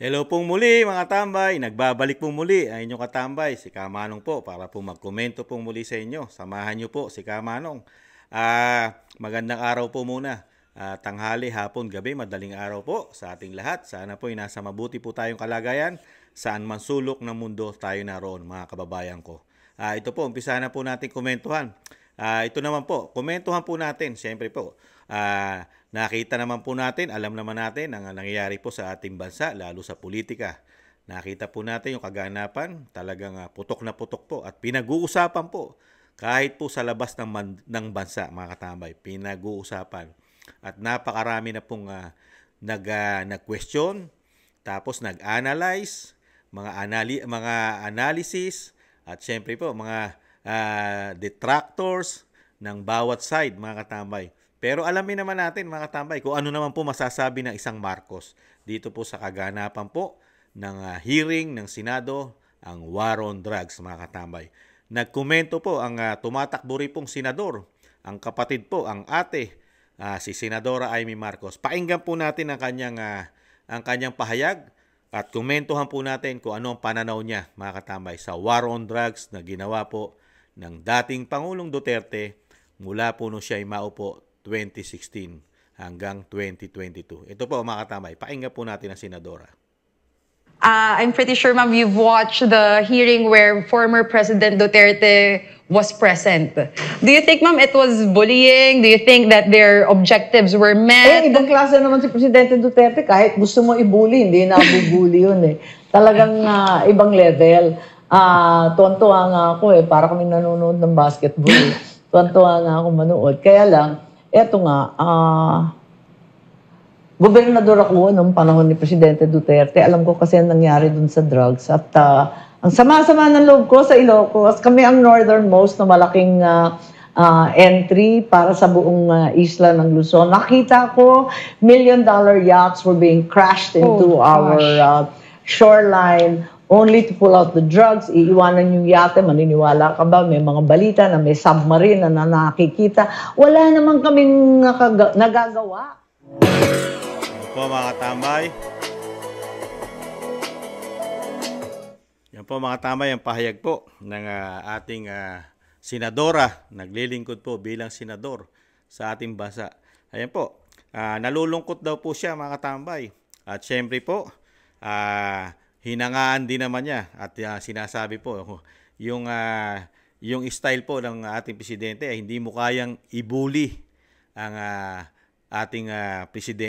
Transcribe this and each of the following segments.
Hello pong muli mga tambay, nagbabalik pong muli ang inyong katambay, si Kamanong po para po magkomento pong muli sa inyo. Samahan niyo po si Kamanong. Magandang araw po muna. Tanghali, hapon, gabi, madaling araw po sa ating lahat. Sana po ay nasa mabuti po tayong kalagayan. Saan man sulok ng mundo tayo naroon mga kababayan ko. Ito po, umpisa na po natin komentuhan. Ito naman po, komentuhan po natin, siyempre po. Nakita naman po natin, alam naman natin ang nangyayari po sa ating bansa, lalo sa politika. Nakita po natin yung kaganapan, talagang putok na putok po at pinag-uusapan po. Kahit po sa labas ng bansa, mga katambay, pinag-uusapan. At napakarami na pong nag-question, tapos nag-analyze, mga analysis, at syempre po, mga detractors ng bawat side, mga katambay. Pero alamin naman natin mga katambay kung ano naman po masasabi ng isang Marcos dito po sa kaganapan po ng hearing ng Senado, ang War on Drugs mga katambay. Nagkomento po ang tumatakbo rin pong senador, ang kapatid po, ang ate, si Senadora Amy Marcos. Pakinggan po natin ang kanyang pahayag at komentuhan po natin kung ano ang pananaw niya mga katambay sa War on Drugs na ginawa po ng dating Pangulong Duterte mula po nung siya ay maupo 2016 hanggang 2022. Ito po mga katamay, pakinggan po natin ang senadora. I'm pretty sure, ma'am, you've watched the hearing where former President Duterte was present. Do you think, ma'am, it was bullying? Do you think that their objectives were met? Ibang klase naman si Presidente Duterte. Kahit gusto mo i-bully, hindi na bully yun eh. Talagang ibang level. Tuwan-tuwa nga ako eh. Para kami nanonood ng basketball. Tuwan-tuwa nga ako manood. Kaya lang, eto nga, gobernador ako noong panahon ni Presidente Duterte. Alam ko kasi ang nangyari dun sa drugs. At ang sama-sama ng loob ko sa Ilocos, kami ang northernmost na malaking entry para sa buong isla ng Luzon. Nakita ko, $1 million yachts were being crashed into our shoreline only to pull out the drugs. Iiwanan yung yate, maniniwala ka ba? May mga balita na may submarine na nakikita. Wala naman kaming nagagawa. Yan po mga katambay. Yan po mga katambay, ang pahayag po ng ating senadora. Naglilingkod po bilang senador sa ating bansa. Ayan po, nalulungkot daw po siya mga katambay. At syempre po, hinangaan din naman niya at sinasabi po yung style po ng ating presidente ay hindi mo kayang ibuli ang ating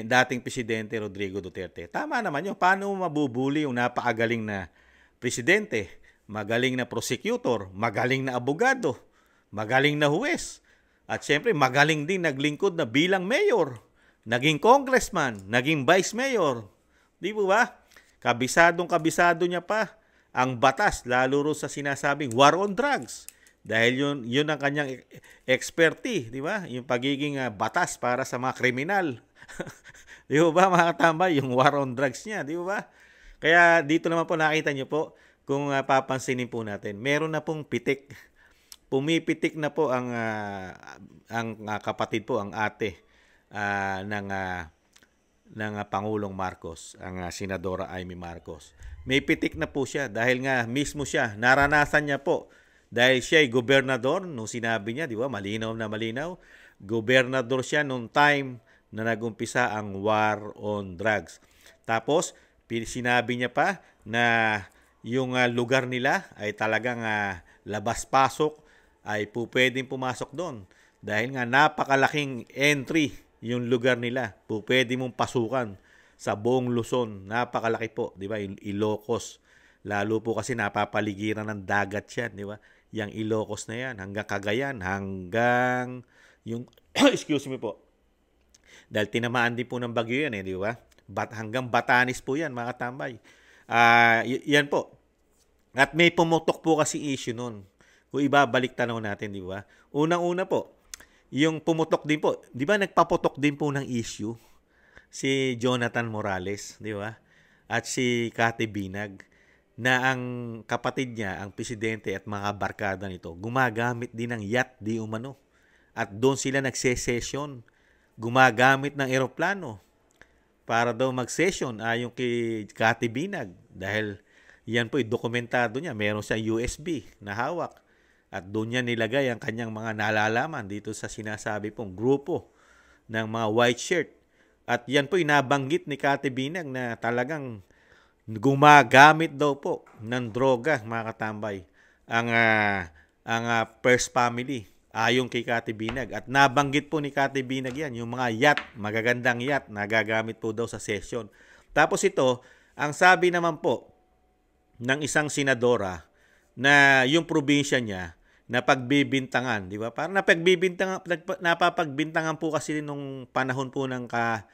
dating presidente Rodrigo Duterte. Tama naman yun. Paano mabubuli yung napakagaling na presidente, magaling na prosecutor, magaling na abogado, magaling na huwes, at syempre magaling din naglingkod na bilang mayor, naging congressman, naging vice mayor. Di po ba? Kabisado niya pa ang batas, lalo rin sa sinasabing war on drugs. Dahil yun ang kanyang expertise, di ba? Yung pagiging batas para sa mga kriminal. Di ba mga katambay, yung war on drugs niya, di ba? Kaya dito naman po nakita niyo po, kung papansinin po natin, meron na pong pitik. Pumipitik na po ang kapatid po, ang ate ng Pangulong Marcos, ang Senadora Amy Marcos. May pitik na po siya dahil nga mismo siya, naranasan niya po dahil siya ay gobernador nung sinabi niya, di ba, malinaw na malinaw, gobernador siya nung time na nagumpisa ang war on drugs. Tapos, sinabi niya pa na yung lugar nila ay talagang labas-pasok ay po pwedeng pumasok doon dahil nga napakalaking entry yung lugar nila, po pwede mong pasukan sa buong Luzon. Napakalaki po, di ba? Ilocos. Lalo po kasi napapaligiran ng dagat yan, di ba? Yang Ilocos na yan, hanggang Cagayan, hanggang yung, excuse me po, dahil tinamaan din po ng bagyo yan, di ba? Hanggang Batanes po yan, mga tambay. Yan po. At may pumutok po kasi issue nun. Kung ibabalik tanaw natin, di ba? Unang-una po, yung pumutok din po, di ba nagpaputok din po ng issue si Jonathan Morales, di ba? At si Kati Binag na ang kapatid niya, ang presidente at mga barkada nito, gumagamit din ng yacht di umano. At doon sila nagse-session, gumagamit ng eroplano. para daw mag-session ayon kay Cathy Binag dahil yan po dokumentado niya. Meron siyang USB na hawak at doon niya nilagay ang kanyang mga nalalaman dito sa sinasabi pong grupo ng mga white shirt. At yan po inabanggit ni Cathy Binag na talagang gumagamit daw po ng droga, mga katambay, ang First Family ayon kay Cathy Binag. At nabanggit po ni Cathy Binag yan, yung mga yacht, magagandang yacht na gagamit po daw sa session. Tapos ito, ang sabi naman po ng isang senadora na yung probinsya niya na pagbibintangan, di ba? Parang napapagbintangan po kasi nung panahon po ng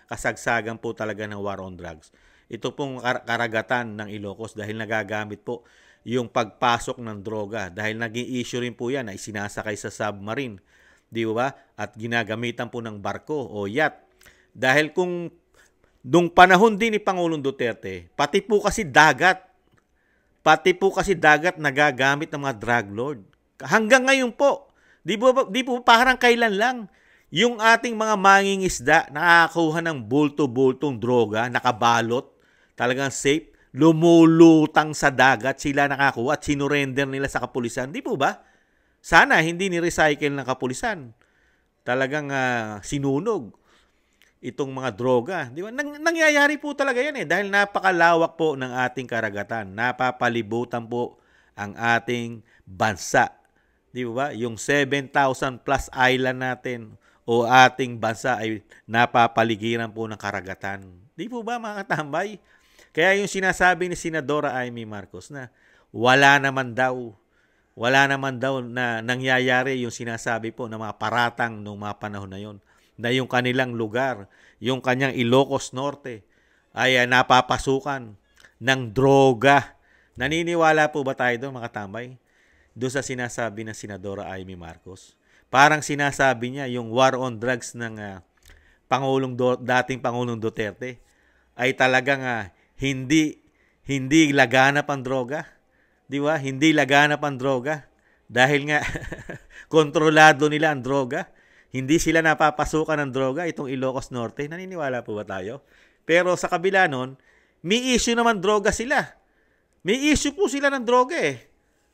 kasagsagan po talaga ng war on drugs. Ito pong karagatan ng Ilocos dahil nagagamit po yung pagpasok ng droga dahil naging issue rin po yan na isinasakay sa submarine, di ba? At ginagamitan po ng barko o yacht. Dahil kung nung panahon din ni Pangulong Duterte, pati po kasi dagat nagagamit ng mga drug lord. Hanggang ngayon po, di po parang kailan lang, yung ating mga mangingisda nakakakuha ng bulto-bultong droga, nakabalot, talagang safe, lumulutang sa dagat, sila nakakuha at sinurrender nila sa kapulisan. Di po ba? Sana hindi ni-recycle ng kapulisan. Talagang sinunog itong mga droga. Di ba? Nangyayari po talaga yan dahil napakalawak po ng ating karagatan. Napapalibutan po ang ating bansa. Di ba? Yung 7,000 plus island natin o ating bansa ay napapaligiran po ng karagatan. Di po ba, mga katambay? Kaya yung sinasabi ni Senadora Amy Marcos na wala naman daw na nangyayari yung sinasabi po ng mga paratang noong mga panahon na yon, na yung kanilang lugar, yung kanyang Ilocos Norte ay napapasukan ng droga. Naniniwala po ba tayo doon, mga tambay? Doon sa sinasabi ng Senadora Amy Marcos. Parang sinasabi niya yung war on drugs ng dating Pangulong Duterte ay talagang hindi laganap ang droga. Di ba? Hindi laganap ang droga dahil nga kontrolado nila ang droga. Hindi sila napapasukan ng droga itong Ilocos Norte. Naniniwala po ba tayo? Pero sa kabila nun, may issue naman droga sila. May issue po sila ng droga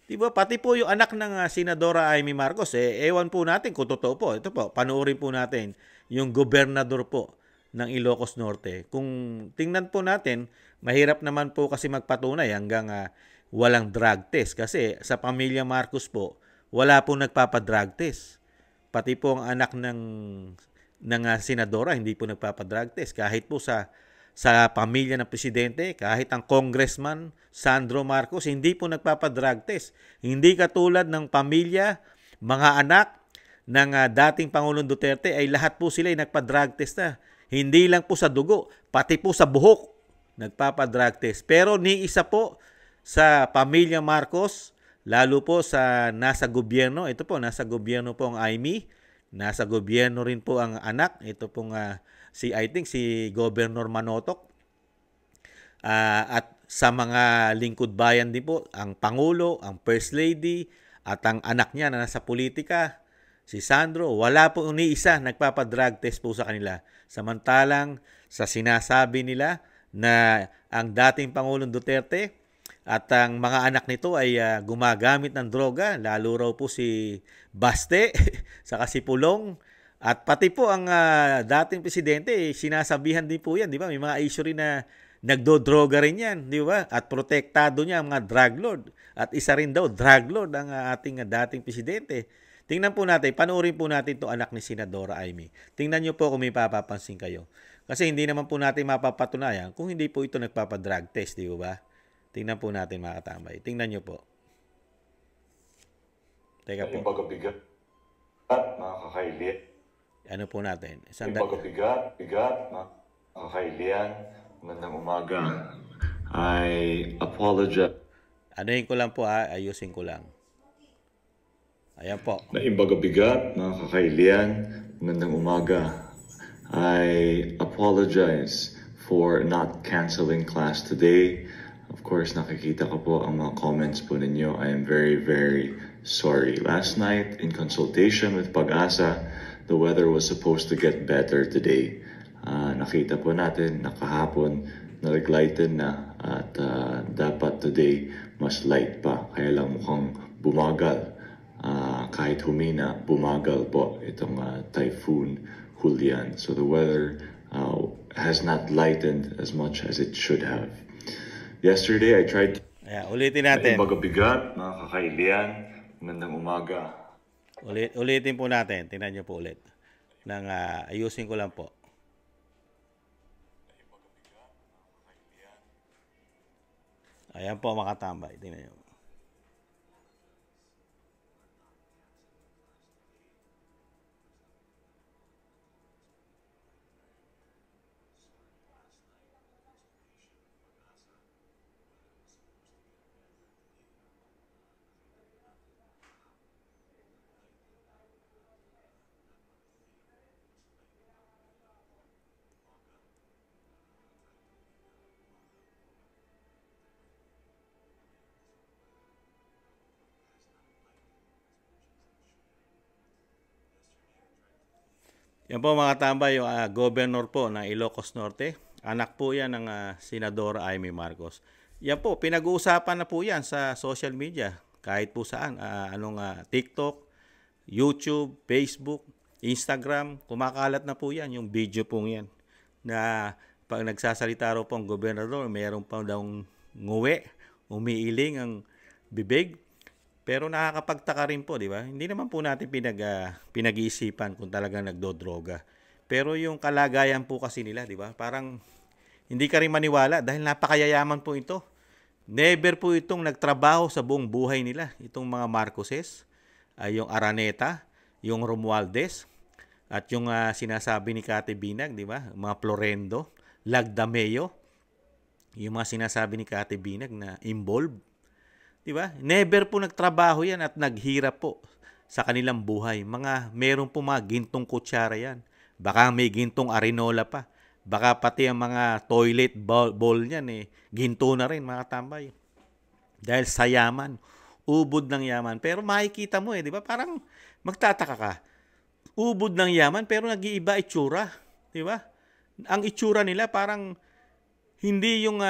Diba? Pati po yung anak ng Senadora Amy Marcos, ewan po natin kung totoo po. Ito po, panoorin po natin yung gobernador po ng Ilocos Norte. Kung tingnan po natin, mahirap naman po kasi magpatunay hanggang walang drug test. Kasi sa pamilya Marcos po, wala po nagpapadrug test. Pati po ang anak ng senadora, hindi po nagpapadrug test. Kahit po sa pamilya ng presidente, kahit ang congressman Sandro Marcos, hindi po nagpapadrug test. Hindi katulad ng pamilya, mga anak ng dating Pangulong Duterte ay lahat po sila ay nagpa-drug test na. Hindi lang po sa dugo, pati po sa buhok nagpapadrug test. Pero ni isa po sa pamilya Marcos, lalo po sa nasa gobyerno, ito po, nasa gobyerno po ang Amy, nasa gobyerno rin po ang anak, ito pong si Governor Manotoc, at sa mga lingkod bayan din po, ang Pangulo, ang First Lady, at ang anak niya na nasa politika, si Sandro, wala po ni isa nagpapadrug test po sa kanila. Samantalang sa sinasabi nila na ang dating Pangulong Duterte at ang mga anak nito ay gumagamit ng droga, lalo raw po si Baste, saka si Pulong, at pati po ang dating presidente, sinasabihan din po yan, di ba? May mga issue rin na nagdodroga rin yan, di ba? At protektado niya ang mga drug lord. At isa rin daw, drug lord ang ating dating presidente. Tingnan po natin, panoorin po natin itong anak ni Senadora Amy. Tingnan nyo po kung may papapansin kayo. Kasi hindi naman po natin mapapatunayan kung hindi po ito nagpapadrug test, di ba? Tingnan po natin, mga katambay. Tingnan nyo po. Teka po. Bigat at mga kakaili. Ano po natin? Bigat, mga kakailian. Magandang umaga. I apologize. Anuhin ko lang po ayusin ko lang. Ayan po. Bigat, mga kakailian. Magandang umaga. I apologize for not canceling class today. Of course, nakikita ko po ang mga comments po ninyo. I am very, very sorry. Last night, in consultation with Pag-asa, the weather was supposed to get better today. Nakita po natin na kahapon nag-lighten na at dapat today mas light pa. Kaya lang mukhang bumagal. Kahit humina, bumagal po itong Typhoon Julian. So the weather has not lightened as much as it should have. Yesterday, I tried to... Ulitin natin. Bigat, mga kakailian. Magandang umaga. Ulitin po natin. Tingnan niyo po ulit. Ayusin ko lang po. Ayan po mga katambay. Tingnan niyo. Yan po mga tambay, yung governor po ng Ilocos Norte. Anak po yan ng Senadora Amy Marcos. Yan po, pinag-uusapan na po yan sa social media. Kahit po saan, TikTok, YouTube, Facebook, Instagram, kumakalat na po yan, yung video po yan. Na pag nagsasalita raw po ang gobernador, mayroon pa daw nguwi, umiiling ang bibig. Pero nakakapagtaka rin po, di ba? Hindi naman po natin pinag-iisipan kung talagang nagdodroga. Pero yung kalagayan po kasi nila, di ba? Parang hindi ka rin maniwala dahil napakayayaman po ito. Never po itong nagtrabaho sa buong buhay nila. Itong mga Marcoses, yung Araneta, yung Romualdez, at yung sinasabi ni Kati Binag, di ba? Mga Florendo, Lagdameo, yung mga sinasabi ni Kati Binag na involved. Diba? Never po nagtrabaho yan at naghirap po sa kanilang buhay. Meron po mga gintong kutsara yan. Baka may gintong arinola pa. Baka pati ang mga toilet bowl niyan ginto na rin mga tambay. Dahil sa yaman, ubod ng yaman. Pero makikita mo di ba? Parang magtataka ka. Ubod ng yaman pero nag-iiba itsura. Di ba? Ang itsura nila parang hindi yung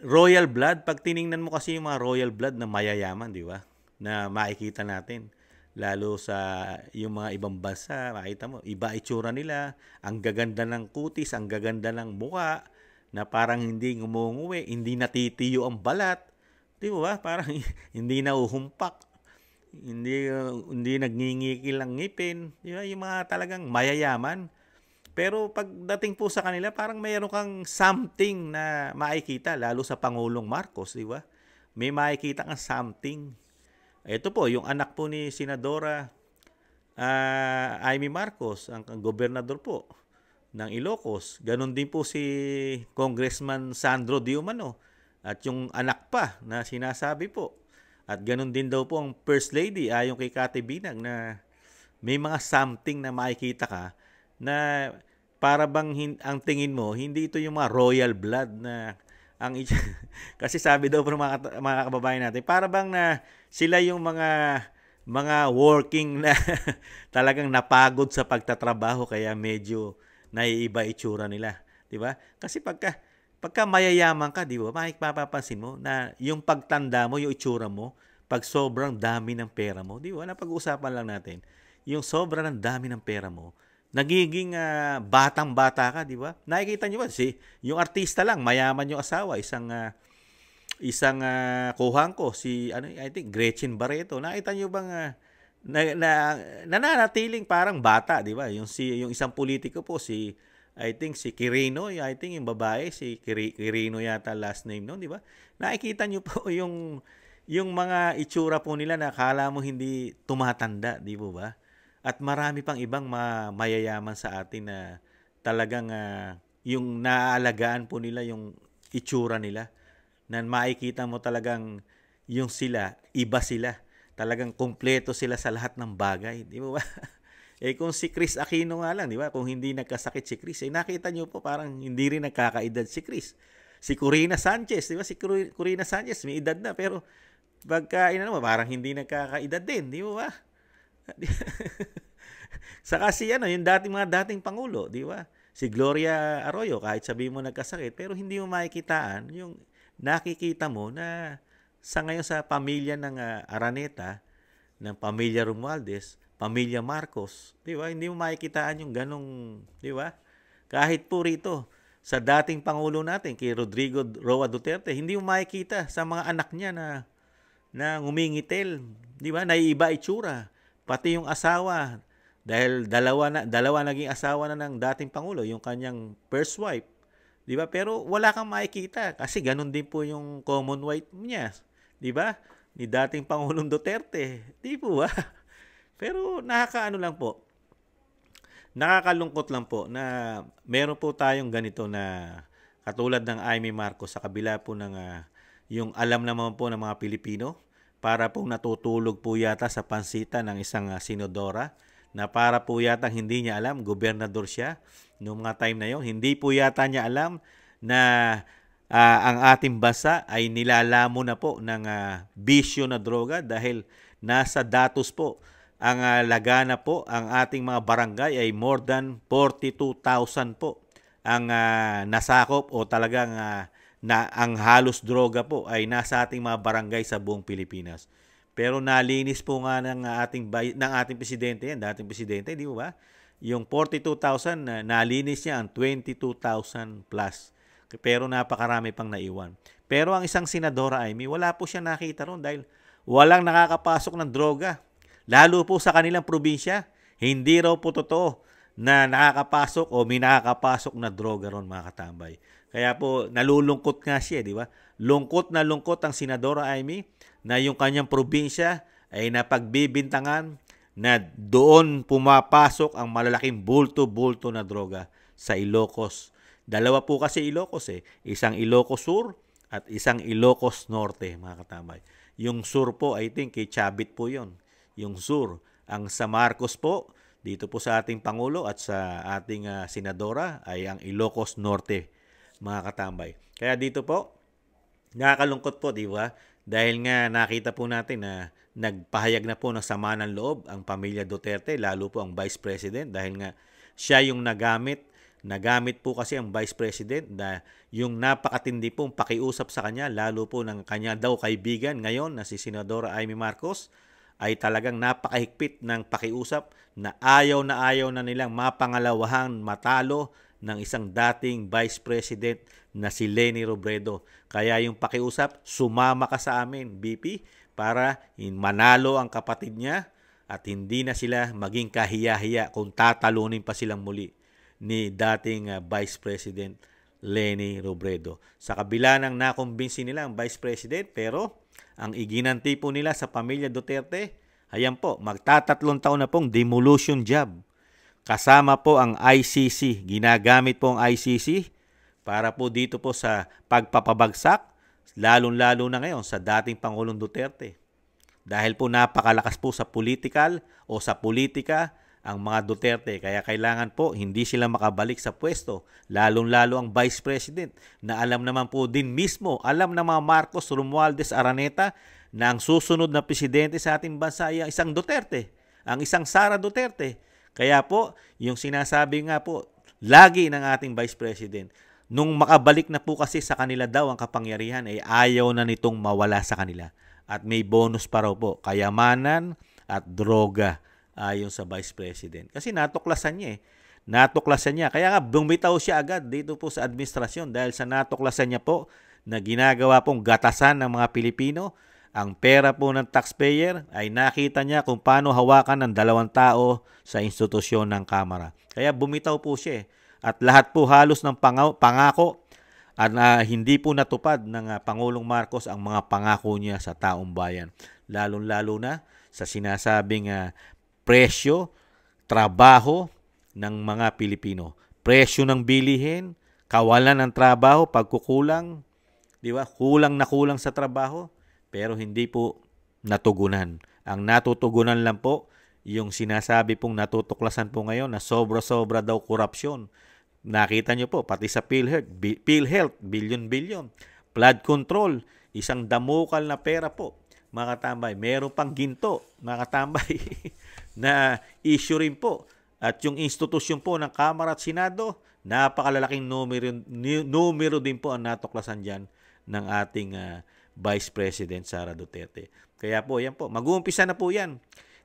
royal blood. Pag tiningnan mo kasi yung mga royal blood na mayayaman, di ba? Na makikita natin. Lalo sa yung mga ibang bansa, makita mo, iba itsura nila. Ang gaganda ng kutis, ang gaganda ng muka, na parang hindi ngumunguwi, hindi natitiyo ang balat. Di ba? Parang hindi nauhumpak. Hindi nagngingikil ang ngipin. Di ba? Yung mga talagang mayayaman. Pero pagdating po sa kanila, parang mayroon kang something na makikita, lalo sa Pangulong Marcos, di ba? May makikita kang something. Ito po, yung anak po ni Senadora Amy Marcos, ang gobernador po ng Ilocos. Ganon din po si Congressman Sandro Diomano at yung anak pa na sinasabi po. At ganon din daw po ang First Lady, ayon kay Kati Binag, na may mga something na makikita ka na para bang ang tingin mo, hindi ito yung mga royal blood na kasi sabi daw po ng mga kababayan natin, para bang na sila yung mga working na talagang napagod sa pagtatrabaho kaya medyo naiiba itsura nila, di ba? Kasi pagka mayayaman ka, di ba? Mapapansin mo na yung pagtanda mo, yung itsura mo, pag sobrang dami ng pera mo, di ba? Napag-usapan lang natin, yung sobrang dami ng pera mo, nagiging batang-bata ka, di ba? Nakikita niyo ba yung artista lang, mayaman yung asawa, isang kuhang ko I think Gretchen Barreto. Nakita niyo bang nananatiling parang bata, di ba? Yung isang politiko po I think si Quirino, I think yung babae si Quirino yata last name noon, di ba? Nakikita niyo po yung mga itsura po nila na akala mo hindi tumatanda, di ba? At marami pang ibang mayayaman sa atin na talagang yung naaalagaan po nila yung itsura nila. Na makikita mo talagang yung iba sila. Talagang kumpleto sila sa lahat ng bagay. Di ba? Kung si Chris Aquino nga lang, di ba? Kung hindi nagkasakit si Chris, nakita nyo po parang hindi rin nagkakaedad si Chris. Si Corina Sanchez, di ba? Si Corina Sanchez, may edad na. Pero pagka, parang hindi nagkakaedad din. Di ba? Saka yung mga dating pangulo, di ba? Si Gloria Arroyo, kahit sabihin mo nagkasakit, pero hindi mo makikitaan yung nakikita mo na sa ngayon sa pamilya ng Araneta, ng pamilya Romualdez, pamilya Marcos, di ba? Hindi mo makikitaan yung ganong, di ba? Kahit po rito, sa dating Pangulo natin, kay Rodrigo Roa Duterte, hindi mo makikita sa mga anak niya na ngumingitel, di ba? Naiiba itsura. Pati yung asawa, dahil dalawa naging asawa na ng dating Pangulo, yung kanyang first wife, di ba? Pero wala kang makikita kasi ganun din po yung common wife niya, di ba? Ni dating Pangulong Duterte, di po ba? Pero nakakaano lang po, nakakalungkot lang po na meron po tayong ganito na katulad ng Amy Marcos sa kabila po ng yung alam naman po ng mga Pilipino para po natutulog po yata sa pansita ng isang senadora na para po yata hindi niya alam, gobernador siya noong mga time na yon. Hindi po yata niya alam na ang ating bansa ay nilalamo na po ng bisyo na droga dahil nasa datos po ang lagana po, ang ating mga barangay ay more than 42,000 po ang nasakop o talagang na ang halos droga po ay nasa ating mga barangay sa buong Pilipinas. Pero nalinis po nga ng ating presidente yan, dating presidente, di ba? Yung 42,000 nalinis niya ang 22,000 plus. Pero napakarami pang naiwan. Pero ang isang senadora Amy, wala po siya nakita ron dahil walang nakakapasok ng droga. Lalo po sa kanilang probinsya, hindi raw po totoo na nakakapasok o may nakakapasok na droga ron, mga katambay. Kaya po nalulungkot nga siya, di ba? Lungkot na lungkot ang Senadora Amy na yung kanyang probinsya ay napagbibintangan na doon pumapasok ang malalaking bulto-bulto na droga sa Ilocos. Dalawa po kasi Ilocos isang Ilocos Sur at isang Ilocos Norte, mga katambay. Yung Sur po, I think, kay Chavit po yon. Yung Sur. Ang sa Marcos po, dito po sa ating Pangulo at sa ating Senadora ay ang Ilocos Norte, mga katambay. Kaya dito po, nakakalungkot po, di ba? Dahil nga nakita po natin na nagpahayag na po ng sama ng loob ang pamilya Duterte, lalo po ang Vice President dahil nga siya yung nagamit po kasi ang Vice President na yung napakatindi pong pakiusap sa kanya, lalo po ng kanya daw kaibigan ngayon na si Senadora Amy Marcos, ay talagang napakahigpit ng pakiusap na ayaw na nilang mapangalawahan matalo ng isang dating Vice President na si Leni Robredo. Kaya yung pakiusap, sumama ka sa amin, BP, para manalo ang kapatid niya at hindi na sila maging kahiya-hiya kung tatalunin pa silang muli ni dating Vice President Leni Robredo. Sa kabila ng nakumbinsi nila ang Vice President, pero ang iginanti po nila sa pamilya Duterte, ayan po, magtatatlong taon na pong demolition job. Kasama po ang ICC. Ginagamit po ang ICC para po dito po sa pagpapabagsak, lalong-lalo na ngayon sa dating Pangulong Duterte. Dahil po napakalakas po sa political o sa politika ang mga Duterte. Kaya kailangan po hindi sila makabalik sa pwesto. Lalong-lalo ang Vice President na alam naman po din mismo, alam na mga Marcos, Romualdez, Araneta na ang susunod na presidente sa ating bansa ay ang isang Duterte, ang isang Sara Duterte. Kaya po, yung sinasabi nga po, lagi ng ating Vice President, nung makabalik na po kasi sa kanila daw ang kapangyarihan, ay ayaw na nitong mawala sa kanila. At may bonus pa raw po, kayamanan at droga. Ayon sa Vice President. Kasi natuklasan niya Natuklasan niya. Kaya nga bumitaw siya agad dito po sa administrasyon dahil sa natuklasan niya po na ginagawa pong gatasan ng mga Pilipino. Ang pera po ng taxpayer ay nakita niya kung paano hawakan ng dalawang tao sa institusyon ng Kamara. Kaya bumitaw po siya. At lahat po halos ng pangako at hindi po natupad ng Pangulong Marcos ang mga pangako niya sa taong bayan. Lalong-lalo na sa sinasabing presyo, trabaho ng mga Pilipino. Presyo ng bilihin, kawalan ng trabaho, pagkukulang, di ba? Kulang na kulang sa trabaho, pero hindi po natugunan. Ang natutugunan lang po, yung sinasabi pong natutuklasan po ngayon na sobra-sobra daw korupsyon. Nakita nyo po, pati sa PhilHealth, billion-billion. Flood control, isang damukal na pera po. Mga katambay, meron pang ginto, mga katambay, na issue rin po. At yung institusyon po ng Kamara at Senado, napakalalaking numero din po ang natuklasan dyan ng ating Vice President Sara Duterte. Kaya po, yan po, mag-uumpisa na po yan.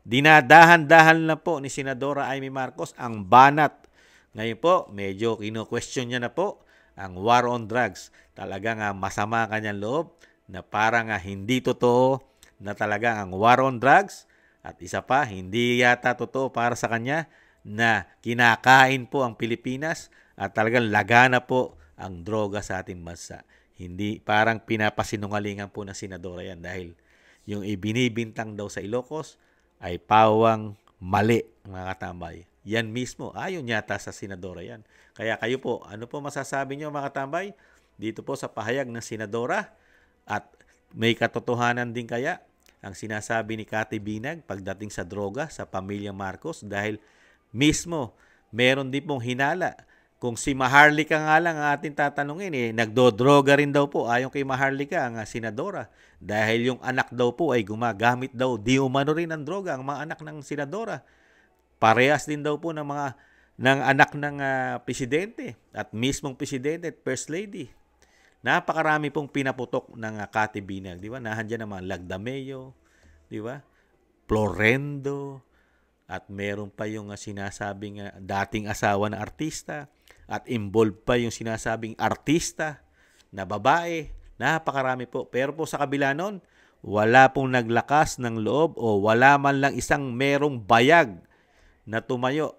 Dinadahan-dahan na po ni Senadora Amy Marcos ang banat. Ngayon po, medyo kino-question niya na po ang war on drugs. Talagang masama ang kanyang loob na parang hindi totoo na talaga ang war on drugs. At isa pa, hindi yata totoo para sa kanya na kinakain po ang Pilipinas at talagang lagana po ang droga sa ating bansa. Hindi, parang pinapasinungalingan po ng senadora yan dahil yung ibinibintang daw sa Ilocos ay pawang mali, mga katambay. Yan mismo, ayon yata sa senadora yan. Kaya kayo po, ano po masasabi nyo mga katambay? Dito po sa pahayag ng senadora at may katotohanan din kaya ang sinasabi ni Cathy Binag pagdating sa droga sa pamilya Marcos dahil mismo meron din pong hinala. Kung si Maharlika nga lang ang ating tatanungin, nagdodroga rin daw po ayon kay Maharlika ang senadora. Dahil yung anak daw po ay gumagamit daw di umano rin ng droga ang mga anak ng senadora. Parehas din daw po ng mga anak ng presidente at mismong presidente at first lady. Napakarami pong pinaputok ng Cathy Binag, di ba? Nahandyan naman Lagdameo, di ba? Florendo, at meron pa yung sinasabing dating asawa ng artista at involved pa yung sinasabing artista na babae. Napakarami po. Pero po sa kabila nun, wala pong naglakas ng loob o wala man lang isang merong bayag na tumayo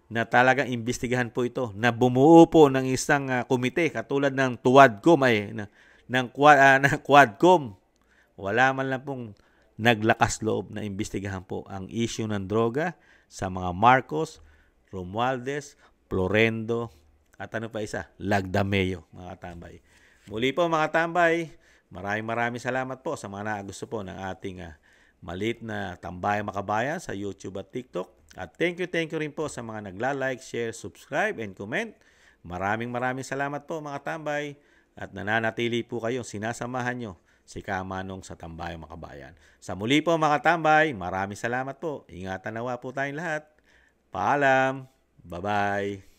na talagang imbestigahan po ito, na bumuo po ng isang komite katulad ng Quadcom ng Quadcom. Wala man lang pong naglakas loob na imbestigahan po ang issue ng droga sa mga Marcos, Romualdez, Florendo, at ano pa isa, Lagdameo, mga tambay. Muli po mga tambay, maraming salamat po sa mga gusto po ng ating maliit na Tambayang Makabayan sa YouTube at TikTok. At thank you rin po sa mga nagla-like, share, subscribe, and comment. Maraming salamat po mga tambay at nananatili po kayong sinasamahan nyo si Kamanong sa Tambayang Makabayan. Sa muli po mga tambay, maraming salamat po. Ingatan nawa po tayong lahat. Paalam. Bye-bye.